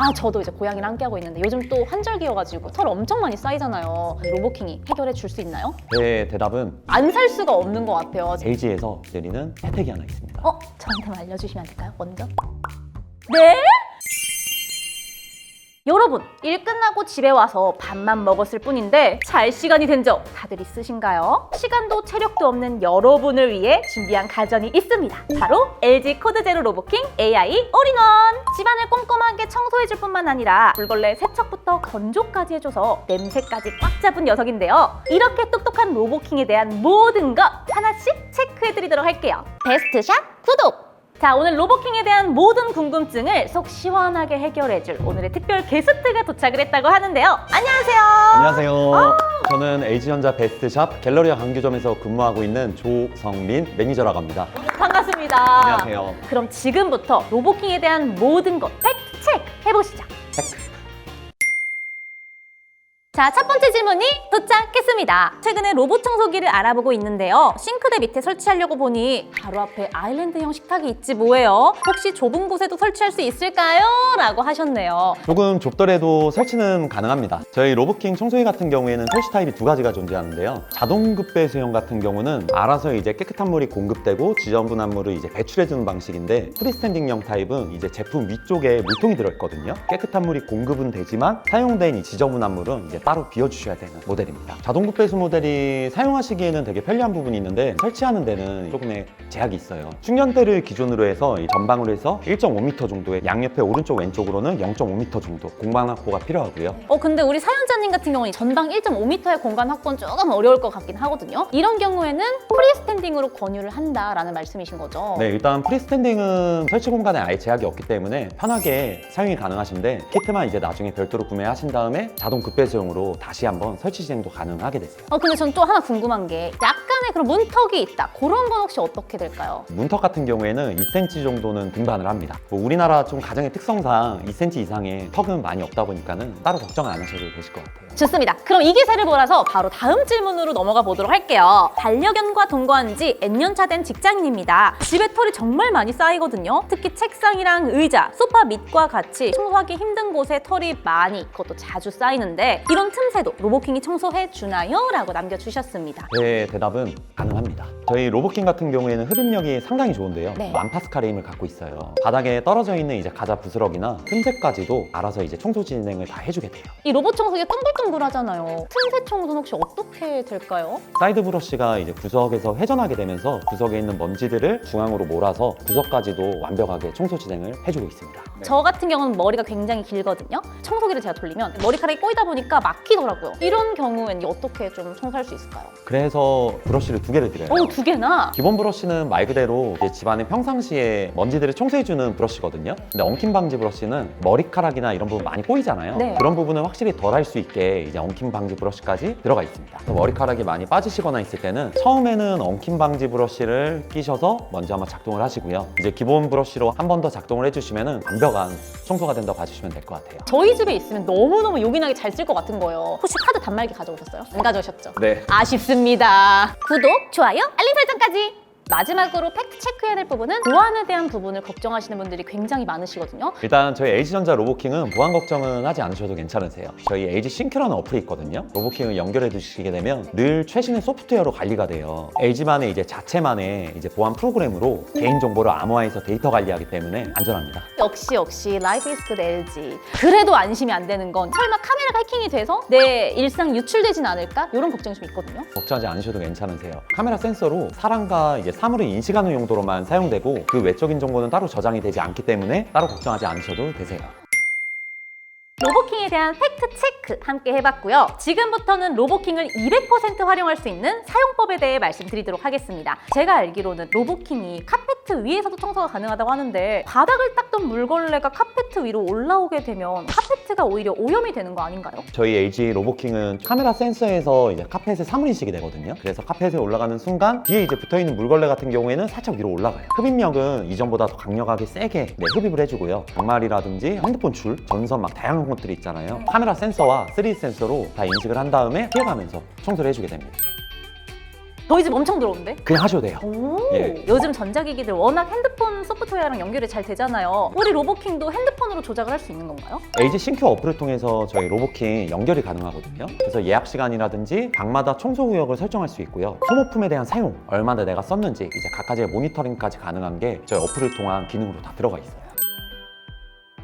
아, 저도 이제 고양이랑 함께하고 있는데 요즘 또 환절기여가지고 털 엄청 많이 쌓이잖아요. 로보킹이 해결해 줄 수 있나요? 제 대답은 안 살 수가 없는 것 같아요. LG에서 드리는 혜택이 하나 있습니다. 저한테만 알려주시면 안 될까요? 먼저. 네? 여러분, 일 끝나고 집에 와서 밥만 먹었을 뿐인데 잘 시간이 된 적 다들 있으신가요? 시간도 체력도 없는 여러분을 위해 준비한 가전이 있습니다. 바로 LG 코드 제로 로보킹 AI 올인원! 집안을 꼼꼼하게 청소해줄 뿐만 아니라 물걸레 세척부터 건조까지 해줘서 냄새까지 꽉 잡은 녀석인데요. 이렇게 똑똑한 로보킹에 대한 모든 것 하나씩 체크해드리도록 할게요. 베스트샷 구독! 자, 오늘 로보킹에 대한 모든 궁금증을 속 시원하게 해결해줄 오늘의 특별 게스트가 도착을 했다고 하는데요. 안녕하세요. 안녕하세요. 저는 LG전자 베스트샵 갤러리아 강규점에서 근무하고 있는 조성민 매니저라고 합니다. 반갑습니다. 안녕하세요. 그럼 지금부터 로보킹에 대한 모든 것 팩트 체크 해보시죠. 자, 첫 번째 질문이 도착했습니다. 최근에 로봇 청소기를 알아보고 있는데요. 싱크대 밑에 설치하려고 보니 바로 앞에 아일랜드형 식탁이 있지 뭐예요. 혹시 좁은 곳에도 설치할 수 있을까요? 라고 하셨네요. 조금 좁더라도 설치는 가능합니다. 저희 로보킹 청소기 같은 경우에는 설치 타입이 두 가지가 존재하는데요. 자동 급배수형 같은 경우는 알아서 이제 깨끗한 물이 공급되고 지저분한 물을 이제 배출해주는 방식인데, 프리스탠딩형 타입은 이제 제품 위쪽에 물통이 들어있거든요. 깨끗한 물이 공급은 되지만 사용된 이 지저분한 물은 이제 따로 비워주셔야 되는 모델입니다. 자동 급배수 모델이 사용하시기에는 되게 편리한 부분이 있는데 설치하는 데는 조금의 제약이 있어요. 충전대를 기준으로 해서 이 전방으로 해서 1.5m 정도의, 양옆에 오른쪽 왼쪽으로는 0.5m 정도 공간 확보가 필요하고요. 근데 우리 사연자님 같은 경우는 전방 1.5m의 공간 확보는 조금 어려울 것 같긴 하거든요. 이런 경우에는 프리스탠딩으로 권유를 한다라는 말씀이신 거죠? 네, 일단 프리스탠딩은 설치 공간에 아예 제약이 없기 때문에 편하게 사용이 가능하신데, 키트만 이제 나중에 별도로 구매하신 다음에 자동 급배수용으로 다시 한번 설치 진행도 가능하게 되세요. 근데 전 또 하나 궁금한 게 약간의 그런 문턱이 있다. 그런 건 혹시 어떻게 될까요? 문턱 같은 경우에는 2cm 정도는 등반을 합니다. 우리나라 좀 가정의 특성상 2cm 이상의 턱은 많이 없다 보니까는 따로 걱정 안 하셔도 되실 것 같아요. 좋습니다. 그럼 이 기세를 몰아서 바로 다음 질문으로 넘어가 보도록 할게요. 반려견과 동거한 지 N년차 된 직장인입니다. 집에 털이 정말 많이 쌓이거든요. 특히 책상이랑 의자, 소파 밑과 같이 청소하기 힘든 곳에 털이 많이, 그것도 자주 쌓이는데 이런 틈새도 로보킹이 청소해 주나요? 라고 남겨주셨습니다. 제 대답은 가능합니다. 저희 로보킹 같은 경우에는 흡입력이 상당히 좋은데요. 네. 1000파스칼의 힘을 갖고 있어요. 바닥에 떨어져 있는 이제 가자 부스러기나 틈새까지도 알아서 이제 청소 진행을 다 해주게 돼요. 이 로봇 청소기가 둥글둥글하잖아요. 틈새 청소는 혹시 어떻게 될까요? 사이드 브러쉬가 이제 구석에서 회전하게 되면서 구석에 있는 먼지들을 중앙으로 몰아서 구석까지도 완벽하게 청소 진행을 해주고 있습니다. 저 같은 경우는 머리가 굉장히 길거든요. 청소기를 제가 돌리면 머리카락이 꼬이다 보니까 막히더라고요. 이런 경우에는 어떻게 좀 청소할 수 있을까요? 그래서 브러쉬를 두 개를 드려요. 두 개나? 기본 브러쉬는 말 그대로 이제 집안에 평상시에 먼지들을 청소해주는 브러쉬거든요. 근데 엉킴 방지 브러쉬는 머리카락이나 이런 부분 많이 꼬이잖아요. 네. 그런 부분을 확실히 덜 할 수 있게 이제 엉킴 방지 브러쉬까지 들어가 있습니다. 머리카락이 많이 빠지시거나 있을 때는 처음에는 엉킴 방지 브러쉬를 끼셔서 먼저 한번 작동을 하시고요. 이제 기본 브러쉬로 한 번 더 작동을 해주시면 완벽한 청소가 된다고 봐주시면 될 것 같아요. 저희 집에 있으면 너무너무 요긴하게 잘 쓸 것 같은 거예요. 혹시 카드 단말기 가져오셨어요? 안 가져오셨죠? 네. 아쉽습니다. 구독, 좋아요, 알림 설정까지! 마지막으로 팩트 체크해야 될 부분은 보안에 대한 부분을 걱정하시는 분들이 굉장히 많으시거든요. 일단 저희 LG전자 로보킹은 보안 걱정은 하지 않으셔도 괜찮으세요. 저희 LG 싱크라는 어플이 있거든요. 로보킹을 연결해 두시게 되면 늘 최신의 소프트웨어로 관리가 돼요. LG만의 이제 자체만의 이제 보안 프로그램으로 개인 정보를 암호화해서 데이터 관리하기 때문에 안전합니다. 역시 Life is good LG. 그래도 안심이 안 되는 건 설마 카메라가 해킹이 돼서 내 일상 유출되진 않을까? 이런 걱정이 좀 있거든요. 걱정하지 않으셔도 괜찮으세요. 카메라 센서로 사람과 이제 사물을 인식하는 용도로만 사용되고 그 외적인 정보는 따로 저장이 되지 않기 때문에 따로 걱정하지 않으셔도 되세요. 로보킹에 대한 팩트 체크 함께 해봤고요. 지금부터는 로보킹을 200% 활용할 수 있는 사용법에 대해 말씀드리도록 하겠습니다. 제가 알기로는 로보킹이 카페트 위에서도 청소가 가능하다고 하는데 바닥을 닦던 물걸레가 카페트 위로 올라오게 되면 카페트가 오히려 오염이 되는 거 아닌가요? 저희 LG 로보킹은 카메라 센서에서 이제 카펫에 사물 인식이 되거든요. 그래서 카펫에 올라가는 순간 뒤에 이제 붙어있는 물걸레 같은 경우에는 살짝 위로 올라가요. 흡입력은 이전보다 더 강력하게 세게 흡입을 해주고요. 양말이라든지 핸드폰 줄, 전선 막 다양한 것들이 있잖아요. 카메라 센서와 3D 센서로 다 인식을 한 다음에 피해가면서 청소를 해주게 됩니다. 저희 집 엄청 들어오는데? 그냥 하셔도 돼요. 오, 예. 요즘 전자기기들 워낙 핸드폰 소프트웨어랑 연결이 잘 되잖아요. 우리 로보킹도 핸드폰으로 조작을 할 수 있는 건가요? LG 신큐 어플을 통해서 저희 로보킹 연결이 가능하거든요. 그래서 예약 시간이라든지 방마다 청소 구역을 설정할 수 있고요. 소모품에 대한 사용, 얼마나 내가 썼는지 이제 각가지의 모니터링까지 가능한 게 저희 어플을 통한 기능으로 다 들어가 있어요.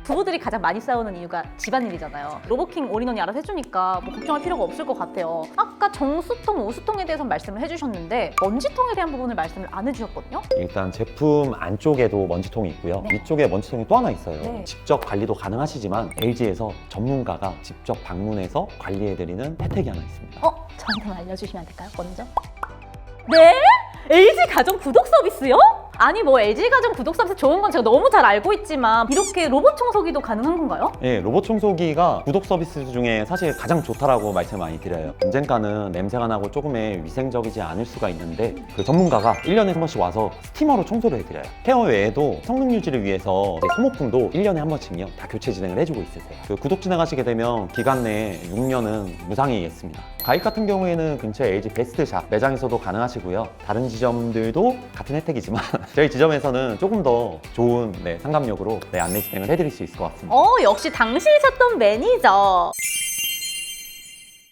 부부들이 가장 많이 싸우는 이유가 집안일이잖아요. 로보킹 올인원이 알아서 해주니까 뭐 걱정할 필요가 없을 것 같아요. 아까 정수통, 우수통에 대해서 말씀을 해주셨는데 먼지통에 대한 부분을 말씀을 안 해주셨거든요. 일단 제품 안쪽에도 먼지통이 있고요. 네. 위쪽에 먼지통이 또 하나 있어요. 네. 직접 관리도 가능하시지만 LG에서 전문가가 직접 방문해서 관리해드리는 혜택이 하나 있습니다. 저한테만 알려주시면 안 될까요, 먼저? 네? LG 가정 구독 서비스요? 아니 뭐 LG 가정 구독 서비스 좋은 건 제가 너무 잘 알고 있지만 이렇게 로봇 청소기도 가능한 건가요? 예, 로봇 청소기가 구독 서비스 중에 사실 가장 좋다라고 말씀을 많이 드려요. 언젠가는 냄새가 나고 조금의 위생적이지 않을 수가 있는데 그 전문가가 1년에 한 번씩 와서 스티머로 청소를 해드려요. 케어 외에도 성능 유지를 위해서 이제 소모품도 1년에 한 번씩요 다 교체 진행을 해주고 있으세요. 그 구독 진행하시게 되면 기간 내에 6년은 무상이 있습니다. 가입 같은 경우에는 근처에 LG 베스트샵 매장에서도 가능하시고요. 다른 지점들도 같은 혜택이지만 저희 지점에서는 조금 더 좋은 상담력으로 안내 진행을 해드릴 수 있을 것 같습니다. 역시 당신이셨던 매니저.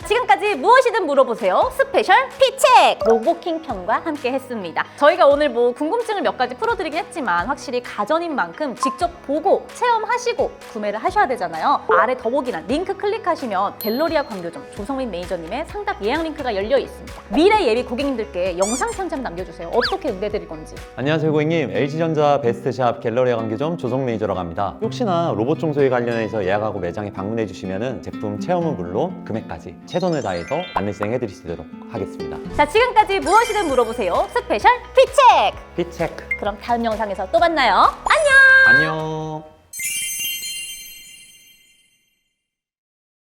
지금까지 무엇이든 물어보세요. 스페셜 피책! 로보킹 편과 함께 했습니다. 저희가 오늘 뭐 궁금증을 몇 가지 풀어드리긴 했지만 확실히 가전인 만큼 직접 보고 체험하시고 구매를 하셔야 되잖아요. 아래 더보기란 링크 클릭하시면 갤러리아 광교점 조성민 매니저님의 상담 예약 링크가 열려 있습니다. 미래 예비 고객님들께 영상 편지 한번 남겨주세요. 어떻게 응대드릴 건지. 안녕하세요 고객님, LG전자 베스트샵 갤러리아 관계점 조성 매니저라고 합니다. 혹시나 로봇 청소에 관련해서 예약하고 매장에 방문해 주시면 제품 체험은 물론 금액까지 최선을 다해서 안내 진행해 드릴 수 있도록 하겠습니다. 자, 지금까지 무엇이든 물어보세요. 스페셜 피책! 피체크. 그럼 다음 영상에서 또 만나요. 안녕! 안녕.